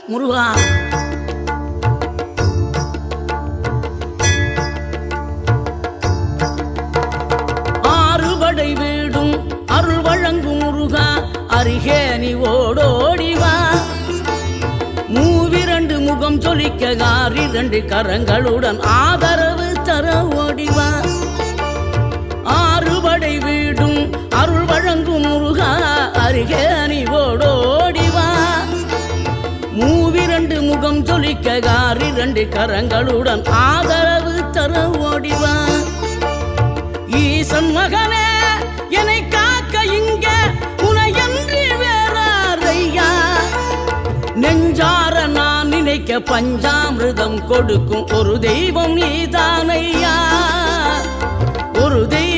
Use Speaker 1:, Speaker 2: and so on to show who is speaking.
Speaker 1: முருகா ஆறுபடை வீடும் அருள் வழங்கும் முருகா அருகே நீ ஓடோடிவா. மூவிரண்டு முகம் சொலிக்க ஆறிரண்டு கரங்களுடன் ஆதரவு தர ஓடிவா. ஆறுபடை வீடும் அருள் வழங்கும் முருகா அருகே நீ ஓடோடிவா. மூவிரண்டு முகம் சொலிக்க ஆறிரண்டு கரங்களுடன் ஆதரவு தர ஓடிவா. ஈசன் மகனே என்னை காக்க இங்க உனையன்றி வேறாரையா. நெஞ்சார நான் நினைக்க பஞ்சாமிர்தம் கொடுக்கும் ஒரு தெய்வம் நீதானையா. ஒரு தெய்வம்